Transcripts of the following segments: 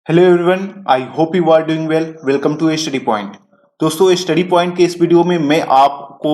Hello everyone, I hope you are doing well. Welcome to study point. दोस्तों, study point के इस video में मैं आपको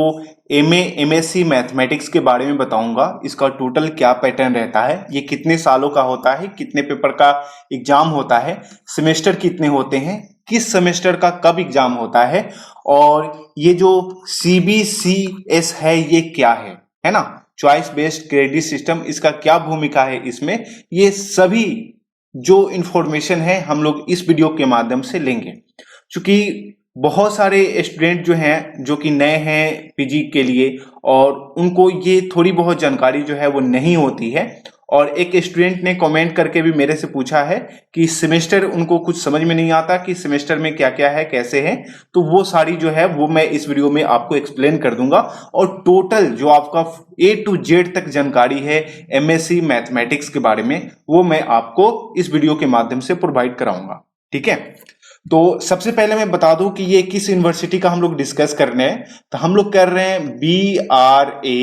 एमएससी मैथमेटिक्स के बारे में बताऊंगा। इसका टोटल क्या पैटर्न रहता है, ये कितने सालों का होता है, कितने पेपर का एग्जाम होता है, सेमेस्टर कितने होते हैं, किस सेमेस्टर का कब एग्जाम होता है, और ये जो सीबीसीएस है ये क्या है ना, चॉइस बेस्ड क्रेडिट सिस्टम, इसका क्या भूमिका है इसमें, ये सभी जो इंफॉर्मेशन है हम लोग इस वीडियो के माध्यम से लेंगे। क्योंकि बहुत सारे स्टूडेंट जो हैं जो कि नए हैं पीजी के लिए, और उनको ये थोड़ी बहुत जानकारी जो है वो नहीं होती है। और एक स्टूडेंट ने कमेंट करके भी मेरे से पूछा है कि सेमेस्टर उनको कुछ समझ में नहीं आता कि सेमेस्टर में क्या क्या है, कैसे है। तो वो सारी जो है वो मैं इस वीडियो में आपको एक्सप्लेन कर दूंगा। और टोटल जो आपका ए टू जेड तक जानकारी है एमएससी मैथमेटिक्स के बारे में, वो मैं आपको इस वीडियो के माध्यम से प्रोवाइड कराऊंगा। ठीक है, तो सबसे पहले मैं बता दूं कि ये किस यूनिवर्सिटी का हम लोग डिस्कस कर रहे हैं। तो हम लोग कर रहे हैं BRABU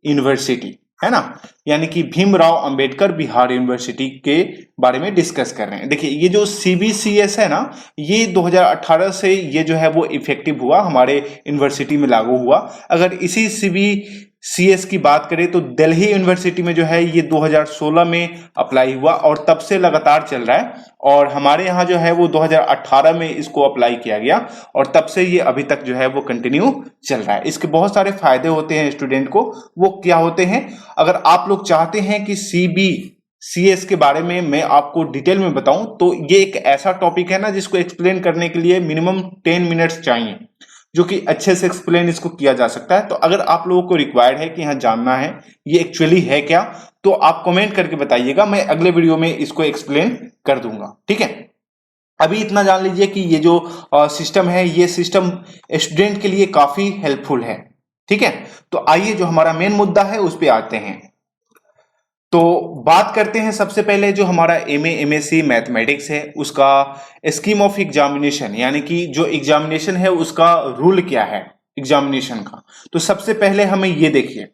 यूनिवर्सिटी, है ना, यानी कि भीमराव अंबेडकर बिहार यूनिवर्सिटी के बारे में डिस्कस कर रहे हैं। देखिए, ये जो सीबीसीएस है ना, ये 2018 से ये जो है वो इफेक्टिव हुआ, हमारे यूनिवर्सिटी में लागू हुआ। अगर इसी सीबीसीएस की बात करें तो दिल्ली यूनिवर्सिटी में जो है ये 2016 में अप्लाई हुआ और तब से लगातार चल रहा है। और हमारे यहाँ जो है वो 2018 में इसको अप्लाई किया गया और तब से ये अभी तक जो है वो कंटिन्यू चल रहा है। इसके बहुत सारे फायदे होते हैं स्टूडेंट को। वो क्या होते हैं, अगर आप लोग चाहते हैं कि सीबीसीएस के बारे में मैं आपको डिटेल में बताऊं, तो ये एक ऐसा टॉपिक है ना जिसको एक्सप्लेन करने के लिए मिनिमम 10 मिनट्स चाहिए, जो कि अच्छे से एक्सप्लेन इसको किया जा सकता है। तो अगर आप लोगों को रिक्वायर्ड है कि यहाँ जानना है ये एक्चुअली है क्या, तो आप कमेंट करके बताइएगा, मैं अगले वीडियो में इसको एक्सप्लेन कर दूंगा। ठीक है, अभी इतना जान लीजिए कि ये जो सिस्टम है, ये सिस्टम स्टूडेंट के लिए काफी हेल्पफुल है। ठीक है, तो आइए जो हमारा मेन मुद्दा है उस पर आते हैं। तो बात करते हैं सबसे पहले जो हमारा एमएससी मैथमेटिक्स है उसका स्कीम ऑफ एग्जामिनेशन, यानी कि जो एग्जामिनेशन है उसका रूल क्या है एग्जामिनेशन का। तो सबसे पहले हमें ये देखिए,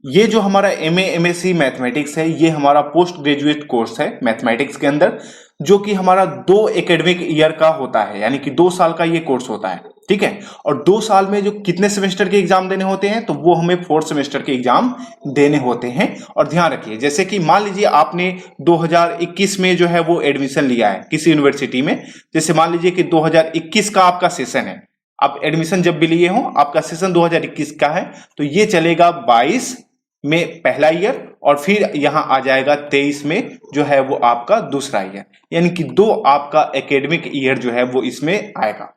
ये जो हमारा एमएससी मैथमेटिक्स है ये हमारा पोस्ट ग्रेजुएट कोर्स है मैथमेटिक्स के अंदर, जो कि हमारा 2 एकेडमिक ईयर का होता है, यानी कि 2 साल का ये कोर्स होता है। ठीक है, और 2 साल में जो कितने सेमेस्टर के एग्जाम देने होते हैं, तो वो हमें 4 सेमेस्टर के एग्जाम देने होते हैं। और ध्यान रखिए, जैसे कि मान लीजिए आपने 2021 में जो है वो एडमिशन लिया है किसी यूनिवर्सिटी में, जैसे मान लीजिए कि 2021 का आपका सेशन है, आप एडमिशन जब भी लिए हो आपका सेशन 2021 का है, तो ये चलेगा 22 में पहला ईयर, और फिर यहां आ जाएगा 23 में जो है वो आपका दूसरा ईयर, यानी कि 2 आपका एकेडमिक ईयर जो है वो इसमें आएगा।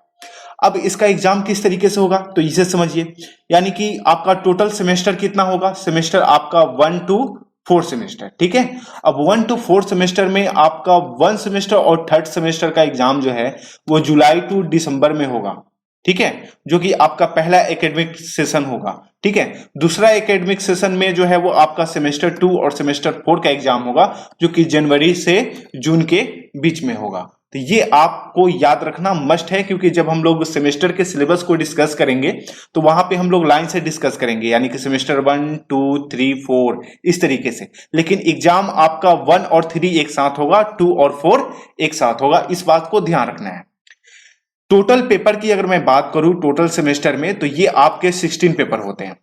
अब इसका एग्जाम किस तरीके से होगा, तो इसे समझिए, यानी कि आपका टोटल सेमेस्टर कितना होगा, सेमेस्टर आपका 1 to 4 सेमेस्टर। ठीक है, अब 1 to 4 सेमेस्टर में आपका 1 सेमेस्टर और 3rd सेमेस्टर का एग्जाम जो है वो जुलाई टू दिसंबर में होगा। ठीक है, जो कि आपका पहला एकेडमिक सेशन होगा। ठीक है, दूसरा एकेडमिक सेशन में जो है वो आपका सेमेस्टर 2 और सेमेस्टर 4 का एग्जाम होगा, जो कि जनवरी से जून के बीच में होगा। तो ये आपको याद रखना मस्ट है, क्योंकि जब हम लोग सेमेस्टर के सिलेबस को डिस्कस करेंगे तो वहां पे हम लोग लाइन से डिस्कस करेंगे, यानी कि सेमेस्टर 1 2 3 4 इस तरीके से। लेकिन एग्जाम आपका 1 और 3 एक साथ होगा, 2 और 4 एक साथ होगा, इस बात को ध्यान रखना है। टोटल पेपर की अगर मैं बात करूं टोटल सेमेस्टर में, तो ये आपके 16 पेपर होते हैं।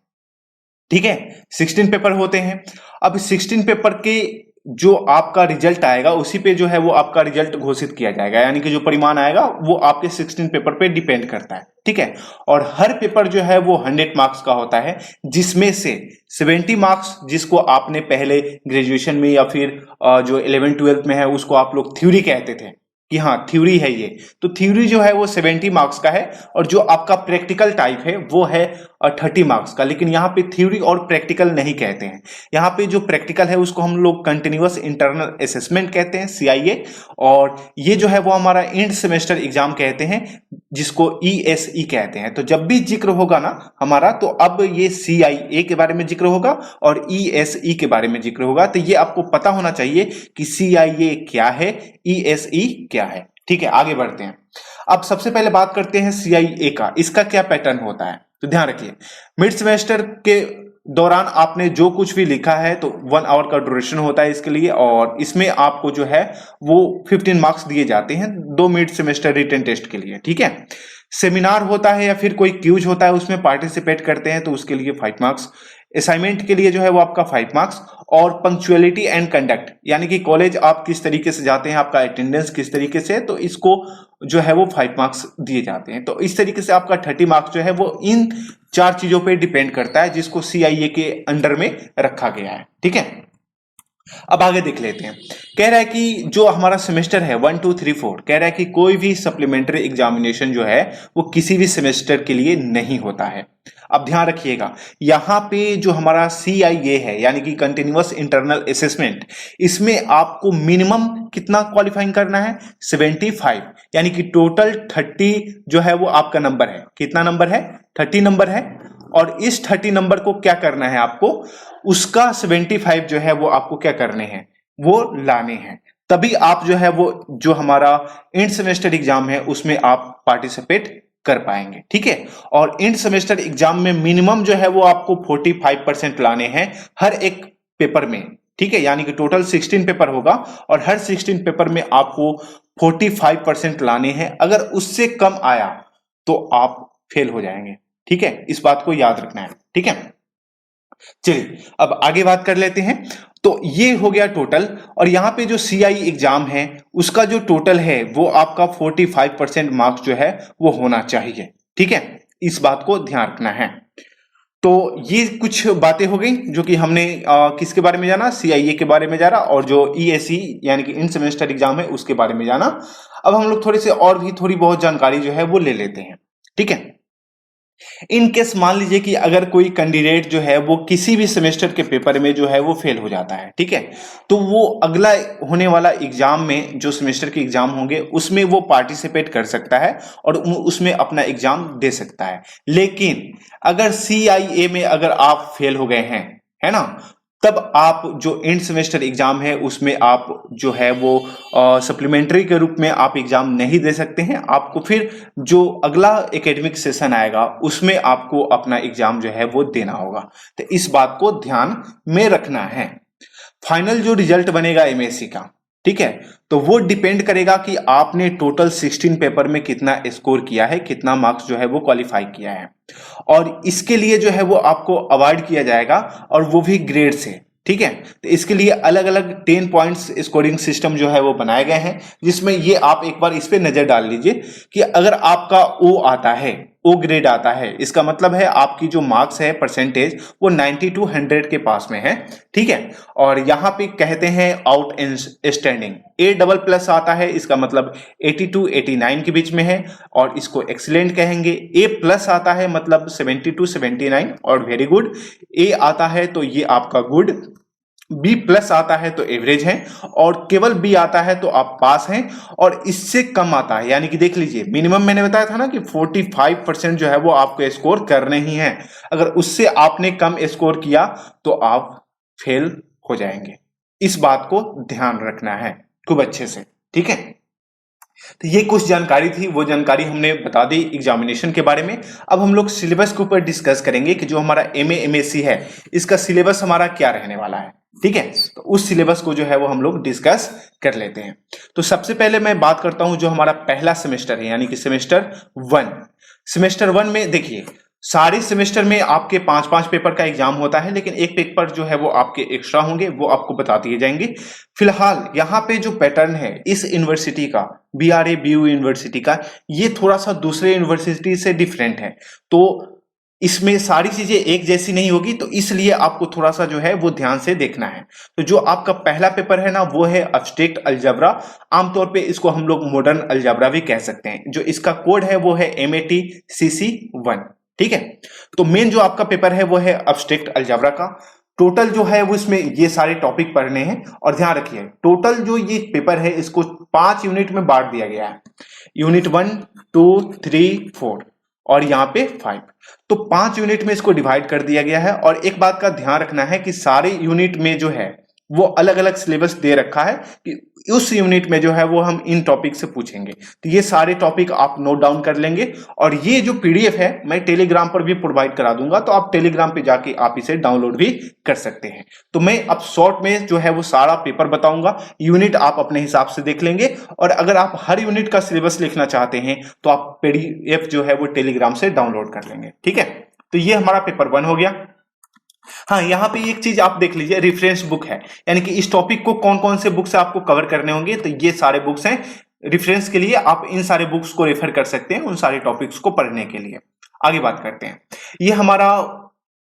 ठीक है, 16 पेपर होते हैं। अब 16 पेपर के जो आपका रिजल्ट आएगा उसी पे जो है वो आपका रिजल्ट घोषित किया जाएगा, यानी कि जो परिणाम आएगा वो आपके 16 पेपर पे डिपेंड करता है। ठीक है, और हर पेपर जो है वो 100 मार्क्स का होता है, जिसमें से 70 मार्क्स जिसको आपने पहले ग्रेजुएशन में या फिर जो 11 12 में है उसको आप लोग थ्योरी कहते थे कि हाँ थ्योरी है ये, तो थ्योरी जो है वो 70 मार्क्स का है, और जो आपका प्रैक्टिकल टाइप है वो है 30 मार्क्स का। लेकिन यहाँ पे थ्योरी और प्रैक्टिकल नहीं कहते हैं, यहाँ पे जो प्रैक्टिकल है उसको हम लोग कंटिन्यूअस इंटरनल असेसमेंट कहते हैं, CIA, और ये जो है वो हमारा एंड सेमेस्टर एग्जाम कहते हैं, जिसको ESE कहते हैं। तो जब भी जिक्र होगा ना हमारा, तो अब ये CIA के बारे में जिक्र होगा और ESE के बारे में जिक्र होगा। तो ये आपको पता होना चाहिए कि CIA क्या है, ESE क्या है। ठीक है, आगे बढ़ते हैं। अब सबसे पहले बात करते हैं CIA का, इसका क्या पैटर्न होता है। तो ध्यान रखिए, मिड सेमेस्टर के दौरान आपने जो कुछ भी लिखा है तो 1 आवर का ड्यूरेशन होता है इसके लिए, और इसमें आपको जो है वो 15 मार्क्स दिए जाते हैं 2 मिड सेमेस्टर रिटन टेस्ट के लिए। ठीक है, सेमिनार होता है या फिर कोई क्यूज होता है उसमें पार्टिसिपेट करते हैं तो उसके लिए 5 मार्क्स, असाइनमेंट के लिए जो है वो आपका 5 मार्क्स, और पंक्चुअलिटी एंड कंडक्ट यानी कि कॉलेज आप किस तरीके से जाते हैं, आपका अटेंडेंस किस तरीके से, तो इसको जो है वो 5 मार्क्स दिए जाते हैं। तो इस तरीके से आपका 30 मार्क्स जो है वो इन 4 चीजों पे डिपेंड करता है जिसको सीआईए के अंडर में रखा गया है। ठीक है, अब आगे देख लेते हैं। कह रहा है कि जो हमारा सेमेस्टर है 1 2 3 4, कह रहा है कि कोई भी सप्लीमेंट्री एग्जामिनेशन जो है वो किसी भी सेमेस्टर के लिए नहीं होता है। अब ध्यान रखिएगा, यहां पे जो हमारा सीआईए है यानी कि कंटिन्यूअस इंटरनल असेसमेंट, इसमें आपको मिनिमम कितना क्वालिफाइंग करना है 75, यानी कि टोटल 30 जो है वो आपका नंबर है। कितना नंबर है? 30 नंबर है, और इस 30 नंबर को क्या करना है आपको, उसका 75 जो है वो आपको क्या करने हैं, वो लाने हैं, तभी आप जो है वो जो हमारा एंड सेमेस्टर एग्जाम है उसमें आप पार्टिसिपेट कर पाएंगे। ठीक है, और एंड सेमेस्टर एग्जाम में मिनिमम जो है वो आपको 45% लाने हैं हर एक पेपर में। ठीक है, यानी कि टोटल 16 पेपर होगा और हर 16 पेपर में आपको 45% लाने हैं। अगर उससे कम आया तो आप फेल हो जाएंगे। ठीक है, इस बात को याद रखना है। ठीक है, चलिए अब आगे बात कर लेते हैं। तो ये हो गया टोटल, और यहां पे जो सीआई एग्जाम है उसका जो टोटल है वो आपका 45% मार्क्स जो है वो होना चाहिए। ठीक है, इस बात को ध्यान रखना है। तो ये कुछ बातें हो गई जो कि हमने किसके बारे में जाना, सीआईए के बारे में जाना, और जो ईएसी यानी कि इन सेमेस्टर एग्जाम है उसके बारे में जाना। अब हम लोग थोड़े से और भी थोड़ी बहुत जानकारी जो है वो ले लेते हैं। ठीक है, इन केस मान लीजिए कि अगर कोई कैंडिडेट जो है वो किसी भी सेमेस्टर के पेपर में जो है वो फेल हो जाता है, ठीक है, तो वो अगला होने वाला एग्जाम में जो सेमेस्टर के एग्जाम होंगे उसमें वो पार्टिसिपेट कर सकता है और उसमें अपना एग्जाम दे सकता है। लेकिन अगर सीआईए में अगर आप फेल हो गए हैं, है ना, तब आप जो एंड सेमेस्टर एग्जाम है उसमें आप जो है वो सप्लीमेंट्री के रूप में आप एग्जाम नहीं दे सकते हैं। आपको फिर जो अगला एकेडमिक सेशन आएगा उसमें आपको अपना एग्जाम जो है वो देना होगा। तो इस बात को ध्यान में रखना है। फाइनल जो रिजल्ट बनेगा एमएससी का, ठीक है, तो वो डिपेंड करेगा कि आपने टोटल 16 पेपर में कितना स्कोर किया है, कितना मार्क्स जो है वो क्वालिफाई किया है, और इसके लिए जो है वो आपको अवार्ड किया जाएगा और वो भी ग्रेड से। ठीक है, तो इसके लिए अलग अलग 10 पॉइंट्स स्कोरिंग सिस्टम जो है वो बनाए गए हैं, जिसमें ये आप एक बार इस पे नजर डाल लीजिए कि अगर आपका ओ आता है, ओ ग्रेड आता है, इसका मतलब है आपकी जो मार्क्स है परसेंटेज वो 90 to 100 के पास में है। ठीक है, और यहां पे कहते हैं out standing. A double plus आता है, इसका मतलब 80 to 89 के बीच में है और इसको एक्सीलेंट कहेंगे। ए प्लस आता है मतलब 70 to 79 और वेरी गुड। ए आता है तो ये आपका गुड, बी प्लस आता है तो एवरेज है, और केवल बी आता है तो आप पास हैं, और इससे कम आता है यानी कि देख लीजिए मिनिमम मैंने बताया था ना कि 45% जो है वो आपको स्कोर करने ही है। अगर उससे आपने कम स्कोर किया तो आप फेल हो जाएंगे। इस बात को ध्यान रखना है खूब अच्छे से। ठीक है, तो ये कुछ जानकारी थी, वो जानकारी हमने बता दी एग्जामिनेशन के बारे में। अब हम लोग सिलेबस के ऊपर डिस्कस करेंगे कि जो हमारा एमए एमएससी है इसका सिलेबस हमारा क्या रहने वाला है। ठीक है, तो उस सिलेबस को जो है वो हम लोग डिस्कस कर लेते हैं। तो सबसे पहले मैं बात करता हूं जो हमारा पहला सेमेस्टर है यानी कि सेमेस्टर 1। सेमेस्टर 1 में देखिए सारे सेमेस्टर में आपके 5-5 पेपर का एग्जाम होता है, लेकिन एक पेपर जो है वो आपके एक्स्ट्रा होंगे, वो आपको बता दिए जाएंगे। फिलहाल यहाँ पे जो पैटर्न है इस यूनिवर्सिटी का, बीआरए बीयू यूनिवर्सिटी का, ये थोड़ा सा दूसरे यूनिवर्सिटी से डिफरेंट है। तो इसमें सारी चीजें एक जैसी नहीं होगी, तो इसलिए आपको थोड़ा सा जो है वो ध्यान से देखना है। तो जो आपका पहला पेपर है ना वो है एब्स्ट्रैक्ट अलजेब्रा, आमतौर पे इसको हम लोग मॉडर्न अलजेब्रा भी कह सकते हैं। जो इसका कोड है वो है MAT-CC1। ठीक है, तो मेन जो आपका पेपर है वो है एब्स्ट्रैक्ट अलजेब्रा का। टोटल जो है वो इसमें ये सारे टॉपिक पढ़ने हैं, और ध्यान रखिए टोटल जो ये पेपर है इसको 5 यूनिट में बांट दिया गया है। यूनिट 1 2 3 4 और यहाँ पे 5, तो 5 यूनिट में इसको डिवाइड कर दिया गया है। और एक बात का ध्यान रखना है कि सारे यूनिट में जो है वो अलग अलग सिलेबस दे रखा है कि उस यूनिट में जो है वो हम इन टॉपिक से पूछेंगे। तो ये सारे टॉपिक आप नोट डाउन कर लेंगे, और ये जो पीडीएफ है मैं टेलीग्राम पर भी प्रोवाइड करा दूंगा, तो आप टेलीग्राम पे जाके आप इसे डाउनलोड भी कर सकते हैं। तो मैं अब शॉर्ट में जो है वो सारा पेपर बताऊंगा, यूनिट आप अपने हिसाब से देख लेंगे, और अगर आप हर यूनिट का सिलेबस लिखना चाहते हैं तो आप पीडीएफ जो है वो टेलीग्राम से डाउनलोड कर लेंगे। ठीक है, तो ये हमारा पेपर 1 हो गया। हाँ, यहाँ पे एक चीज आप देख लीजिए, रेफरेंस बुक है, यानी कि इस टॉपिक को कौन कौन से बुक से आपको कवर करने होंगे, तो ये सारे बुक्स हैं रेफरेंस के लिए, आप इन सारे बुक्स को रेफर कर सकते हैं उन सारे टॉपिक्स को पढ़ने के लिए। आगे बात करते हैं, ये हमारा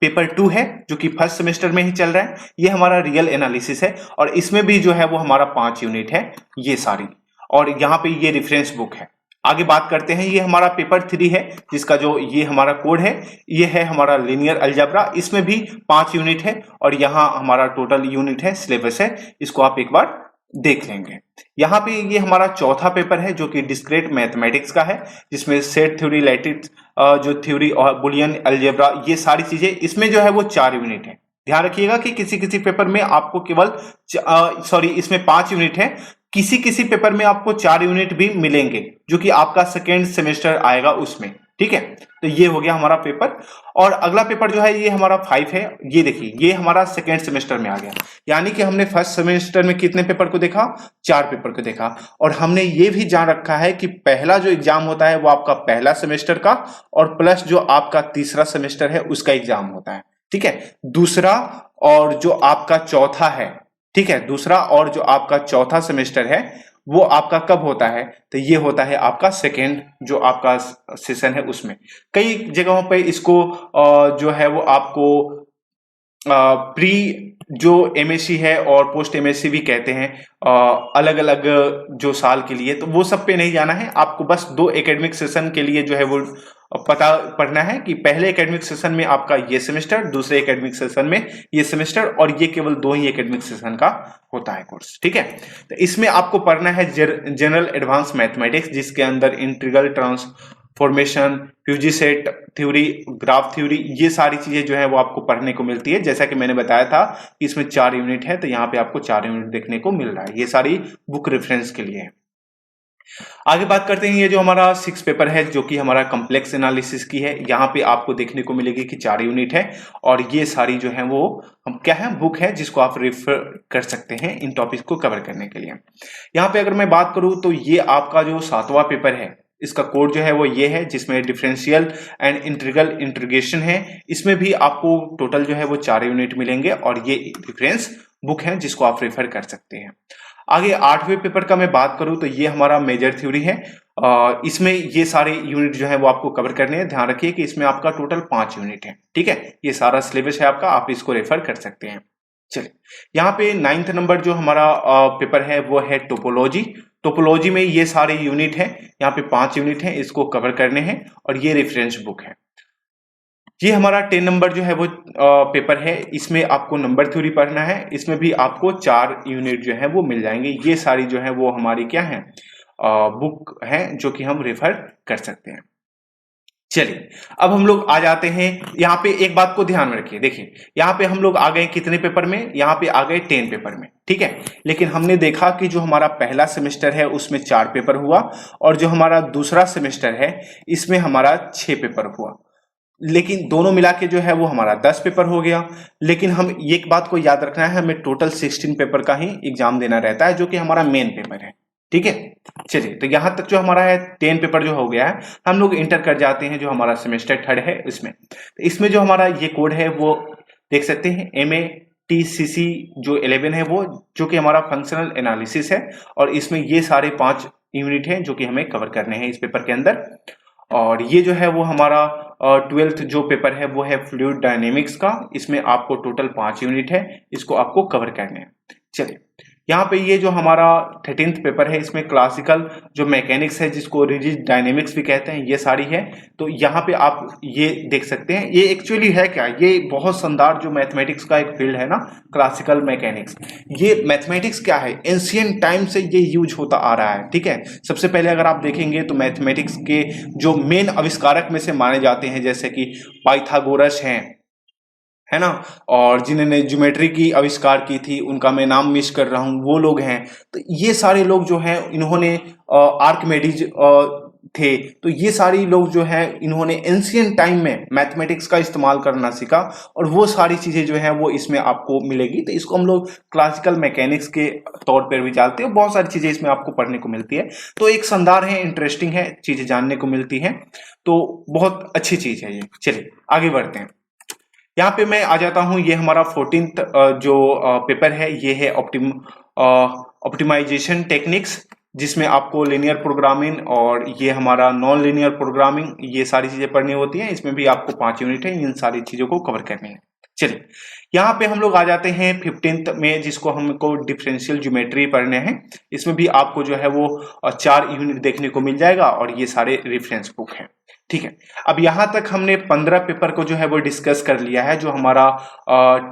पेपर 2 है जो कि फर्स्ट सेमेस्टर में ही चल रहा है। ये हमारा रियल एनालिसिस है, और इसमें भी जो है वो हमारा 5 यूनिट है ये सारी, और यहाँ पे ये रेफरेंस बुक है। आगे बात करते हैं, ये हमारा पेपर 3 है जिसका जो ये हमारा कोड है, ये है हमारा लीनियर अलजेब्रा, इसमें भी 5 यूनिट है, और यहाँ हमारा टोटल यूनिट है, सिलेबस है, इसको आप एक बार देख लेंगे। यहाँ पे ये हमारा चौथा पेपर है जो कि डिस्क्रीट मैथमेटिक्स का है, जिसमें सेट थ्योरी, लैटिस जो थ्योरी और बुलियन अलजेब्रा, ये सारी चीजें, इसमें जो है वो 4 यूनिट है। ध्यान रखिएगा कि किसी किसी पेपर में आपको केवल इसमें 5 यूनिट है, किसी किसी पेपर में आपको 4 यूनिट भी मिलेंगे जो कि आपका सेकेंड सेमेस्टर आएगा उसमें। ठीक है, तो ये हो गया हमारा पेपर। और अगला पेपर जो है ये हमारा 5 है, ये देखिए ये हमारा सेकेंड सेमेस्टर में आ गया, यानी कि हमने फर्स्ट सेमेस्टर में कितने पेपर को देखा, 4 पेपर को देखा, और हमने ये भी जान रखा है कि पहला जो एग्जाम होता है वो आपका पहला सेमेस्टर का, और प्लस जो आपका तीसरा सेमेस्टर है उसका एग्जाम होता है। ठीक है, दूसरा और जो आपका चौथा है, ठीक है, दूसरा और जो आपका चौथा सेमेस्टर है वो आपका कब होता है, तो ये होता है आपका सेकेंड जो आपका सेशन है उसमें। कई जगहों पे इसको जो है वो आपको प्री जो एमएससी है और पोस्ट एमएससी भी कहते हैं, अलग अलग जो साल के लिए, तो वो सब पे नहीं जाना है आपको, बस 2 एकेडमिक सेशन के लिए जो है वो पता पढ़ना है कि पहले एकेडमिक सेशन में आपका ये सेमेस्टर, दूसरे एकेडमिक सेशन में ये सेमेस्टर, और ये केवल 2 ही एकेडमिक सेशन का होता है कोर्स। ठीक है, तो इसमें आपको पढ़ना है जनरल एडवांस मैथमेटिक्स, जिसके अंदर integral, transformation, fuzzy set theory, graph theory, ये सारी चीजें जो है वो आपको पढ़ने को मिलती है। जैसा कि मैंने बताया था कि इसमें 4 यूनिट है, तो यहाँ पे आपको 4 यूनिट देखने को मिल रहा है, ये सारी बुक रेफरेंस के लिए है। आगे बात करते हैं, ये जो हमारा 6 पेपर है जो कि हमारा कॉम्प्लेक्स एनालिसिस की है, यहाँ पे आपको देखने को मिलेगी कि 4 यूनिट है, और ये सारी जो है वो हम क्या है, बुक है जिसको आप रेफर कर सकते हैं इन टॉपिक को कवर करने के लिए। यहाँ पे अगर मैं बात करूं तो ये आपका जो 7वां पेपर है, इसका कोड जो है वो ये है, जिसमें डिफरेंशियल एंड इंटीग्रल इंटीग्रेशन है, इसमें भी आपको टोटल जो है वो 4 यूनिट मिलेंगे, और ये रेफरेंस बुक है जिसको आप रेफर कर सकते हैं। आगे 8वें पेपर का मैं बात करूं तो ये हमारा मेजर थ्योरी है, इसमें ये सारे यूनिट जो है वो आपको कवर करने हैं। ध्यान रखिए कि इसमें आपका टोटल 5 यूनिट है। ठीक है, ये सारा सिलेबस है आपका, आप इसको रेफर कर सकते हैं। चलिए, यहाँ पे 9th नंबर जो हमारा पेपर है वो है टोपोलॉजी। टोपोलॉजी में ये सारे यूनिट है, यहाँ पे 5 यूनिट है, इसको कवर करने हैं, और ये रेफरेंस बुक है। ये हमारा 10 नंबर जो है वो पेपर है, इसमें आपको नंबर थ्योरी पढ़ना है, इसमें भी आपको 4 यूनिट जो है वो मिल जाएंगे। ये सारी जो है वो हमारी क्या है, बुक है जो कि हम रेफर कर सकते हैं। चलिए, अब हम लोग आ जाते हैं, यहाँ पे एक बात को ध्यान में रखिए, देखिए यहाँ पे हम लोग आ गए कितने पेपर में, यहाँ पे आ गए 10 पेपर में। ठीक है, लेकिन हमने देखा कि जो हमारा पहला सेमेस्टर है उसमें 4 पेपर हुआ, और जो हमारा दूसरा सेमेस्टर है इसमें हमारा 6 पेपर हुआ, लेकिन दोनों मिला के जो है वो हमारा 10 पेपर हो गया। लेकिन हम एक बात को याद रखना है, हमें टोटल 16 पेपर का ही एग्जाम देना रहता है, जो कि हमारा मेन पेपर है। ठीक है, चलिए, तो यहां तक जो हमारा है 10 पेपर जो हो गया है, हम लोग इंटर कर जाते हैं जो हमारा सेमेस्टर 3 है इसमें। तो इसमें जो हमारा ये कोड है वो देख सकते हैं, MATCC जो 11 है वो, जो कि हमारा फंक्शनल एनालिसिस है, और इसमें ये सारे 5 यूनिट हैं जो कि हमें कवर करने हैं इस पेपर के अंदर। और ये जो है वो हमारा 12th जो पेपर है वो है फ्लूइड डायनेमिक्स का, इसमें आपको टोटल 5 यूनिट है, इसको आपको कवर करने हैं। चलिए, यहाँ पे ये जो हमारा 13th पेपर है, इसमें क्लासिकल जो मैकेनिक्स है जिसको रिजिड डायनेमिक्स भी कहते हैं, ये सारी है। तो यहाँ पे आप ये देख सकते हैं, ये एक्चुअली है क्या, ये बहुत शानदार जो मैथमेटिक्स का एक फील्ड है ना, क्लासिकल मैकेनिक्स। ये मैथमेटिक्स क्या है, एंशिएंट टाइम से ये यूज होता आ रहा है। ठीक है, सबसे पहले अगर आप देखेंगे तो मैथमेटिक्स के जो मेन आविष्कारक में से माने जाते हैं, जैसे कि पाइथागोरस हैं, है ना। और जिन्होंने ज्योमेट्री की आविष्कार की थी उनका मैं नाम मिस कर रहा हूँ, वो लोग हैं। तो ये सारे लोग जो हैं इन्होंने आर्किमेडीज थे। तो ये सारी लोग जो है इन्होंने एंशियंट टाइम में मैथमेटिक्स का इस्तेमाल करना सीखा, और वो सारी चीजें जो है वो इसमें आपको मिलेगी। तो इसको हम लोग क्लासिकल मैकेनिक्स के तौर पर भी जानते हैं। बहुत सारी चीजें इसमें आपको पढ़ने को मिलती है। तो एक शानदार है, इंटरेस्टिंग है, चीजें जानने को मिलती हैं। तो बहुत अच्छी चीज है ये। चलिए आगे बढ़ते हैं। यहाँ पे मैं आ जाता हूँ, ये हमारा 14th जो पेपर है ये है ऑप्टिमाइजेशन टेक्निक्स, जिसमें आपको लिनियर प्रोग्रामिंग और ये हमारा नॉन लिनियर प्रोग्रामिंग ये सारी चीजें पढ़नी होती हैं। इसमें भी आपको 5 यूनिट है, इन सारी चीजों को कवर करनी है। चलिए यहाँ पे हम लोग आ जाते हैं 15th में, जिसको हमको डिफरेंशियल ज्योमेट्री पढ़ने हैं। इसमें भी आपको जो है वो 4 यूनिट देखने को मिल जाएगा, और ये सारे रेफरेंस बुक हैं। ठीक है, अब यहां तक हमने 15 पेपर को जो है वो डिस्कस कर लिया है, जो हमारा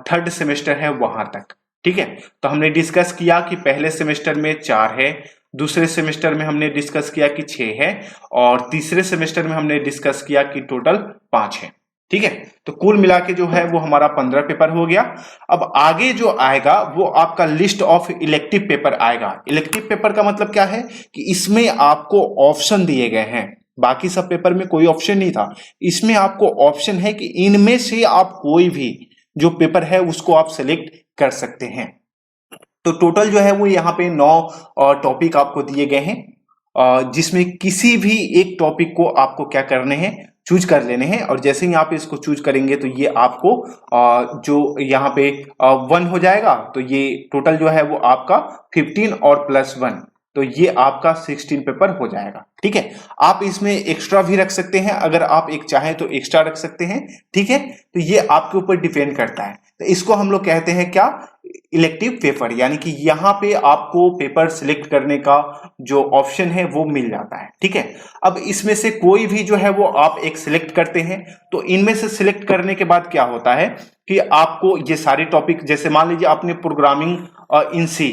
3rd सेमेस्टर है वहां तक। ठीक है, तो हमने डिस्कस किया कि पहले सेमेस्टर में 4 है, दूसरे सेमेस्टर में हमने डिस्कस किया कि 6 है, और तीसरे सेमेस्टर में हमने डिस्कस किया कि टोटल 5 है। ठीक है, तो कुल मिला के जो है वो हमारा 15 पेपर हो गया। अब आगे जो आएगा वो आपका लिस्ट ऑफ इलेक्टिव पेपर आएगा। इलेक्टिव पेपर का मतलब क्या है कि इसमें आपको ऑप्शन दिए गए हैं। बाकी सब पेपर में कोई ऑप्शन नहीं था, इसमें आपको ऑप्शन है कि इनमें से आप कोई भी जो पेपर है उसको आप सेलेक्ट कर सकते हैं। तो टोटल जो है वो यहाँ पे 9 टॉपिक आपको दिए गए हैं, जिसमें किसी भी एक टॉपिक को आपको क्या करने हैं, चूज कर लेने हैं। और जैसे ही आप इसको चूज करेंगे तो ये आपको जो यहाँ पे 1 हो जाएगा, तो ये टोटल जो है वो आपका 15 और +1, तो ये आपका 16 पेपर हो जाएगा। ठीक है, आप इसमें एक्स्ट्रा भी रख सकते हैं, अगर आप एक चाहें तो एक्स्ट्रा रख सकते हैं। ठीक है, तो ये आपके ऊपर डिपेंड करता है। तो इसको हम लोग कहते हैं क्या, इलेक्टिव पेपर, यानी कि यहाँ पे आपको पेपर सिलेक्ट करने का जो ऑप्शन है वो मिल जाता है। ठीक है, अब इसमें से कोई भी जो है वो आप एक सिलेक्ट करते हैं, तो इनमें से सिलेक्ट करने के बाद क्या होता है कि आपको ये सारे टॉपिक, जैसे मान लीजिए आपने प्रोग्रामिंग इन सी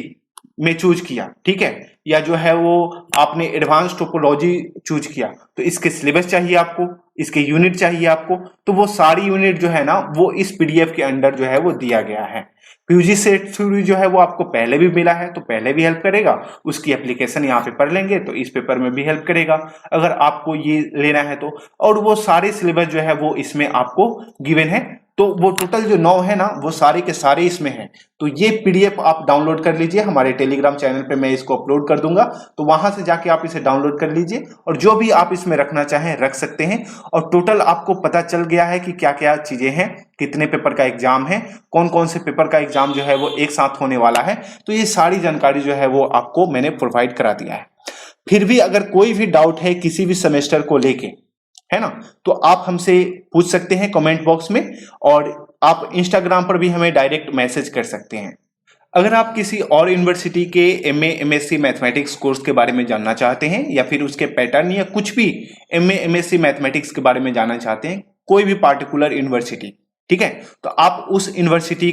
में चूज किया, ठीक है, या जो है वो आपने एडवांस टोपोलॉजी चूज किया, तो इसके सिलेबस चाहिए आपको, इसके यूनिट चाहिए आपको। तो वो सारी यूनिट जो है ना वो इस पीडीएफ के अंदर जो है वो दिया गया है। पीयूजी सेट थ्योरी जो है वो आपको पहले भी मिला है, तो पहले भी हेल्प करेगा। उसकी एप्लीकेशन यहाँ पे पढ़ लेंगे तो इस पेपर में भी हेल्प करेगा, अगर आपको ये लेना है तो। और वो सारे सिलेबस जो है वो इसमें आपको गिवन है। तो वो टोटल जो 9 है ना वो सारे के सारे इसमें हैं। तो ये पीडीएफ आप डाउनलोड कर लीजिए, हमारे टेलीग्राम चैनल पे मैं इसको अपलोड कर दूंगा, तो वहां से जाके आप इसे डाउनलोड कर लीजिए, और जो भी आप इसमें रखना चाहें रख सकते हैं। और टोटल आपको पता चल गया है कि क्या क्या चीजें हैं, कितने पेपर का एग्जाम है, कौन कौन से पेपर का एग्जाम जो है वो एक साथ होने वाला है। तो ये सारी जानकारी जो है वो आपको मैंने प्रोवाइड करा दिया है। फिर भी अगर कोई भी डाउट है किसी भी सेमेस्टर को लेके, है ना, तो आप हमसे पूछ सकते हैं कमेंट बॉक्स में, और आप इंस्टाग्राम पर भी हमें डायरेक्ट मैसेज कर सकते हैं। अगर आप किसी और यूनिवर्सिटी के एमए एमएससी मैथमेटिक्स कोर्स के बारे में जानना चाहते हैं, या फिर उसके पैटर्न या कुछ भी एमए एमएससी मैथमेटिक्स के बारे में जानना चाहते हैं, कोई भी पार्टिकुलर यूनिवर्सिटी, ठीक है, तो आप उस यूनिवर्सिटी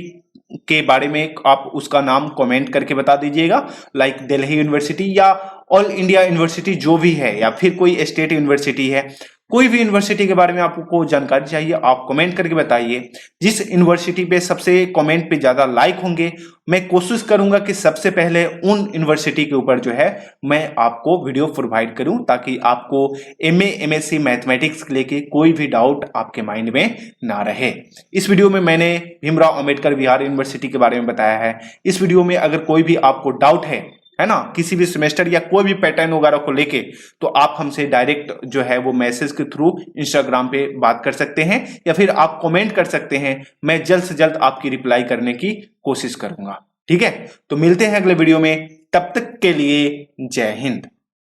के बारे में आप उसका नाम कमेंट करके बता दीजिएगा, लाइक दिल्ली यूनिवर्सिटी या ऑल इंडिया यूनिवर्सिटी जो भी है, या फिर कोई स्टेट यूनिवर्सिटी है, कोई भी यूनिवर्सिटी के बारे में आपको जानकारी चाहिए आप कमेंट करके बताइए। जिस यूनिवर्सिटी पे सबसे कमेंट पे ज्यादा लाइक होंगे, मैं कोशिश करूंगा कि सबसे पहले उन यूनिवर्सिटी के ऊपर जो है मैं आपको वीडियो प्रोवाइड करूं, ताकि आपको एमए एमएससी मैथमेटिक्स के लेके कोई भी डाउट आपके माइंड में ना रहे। इस वीडियो में मैंने भीमराव अंबेडकर बिहार यूनिवर्सिटी के बारे में बताया है। इस वीडियो में अगर कोई भी आपको डाउट है ना, किसी भी सेमेस्टर या कोई भी पैटर्न वगैरह को लेके, तो आप हमसे डायरेक्ट जो है वो मैसेज के थ्रू इंस्टाग्राम पे बात कर सकते हैं, या फिर आप कमेंट कर सकते हैं। मैं जल्द से जल्द आपकी रिप्लाई करने की कोशिश करूंगा। ठीक है, तो मिलते हैं अगले वीडियो में, तब तक के लिए जय हिंद।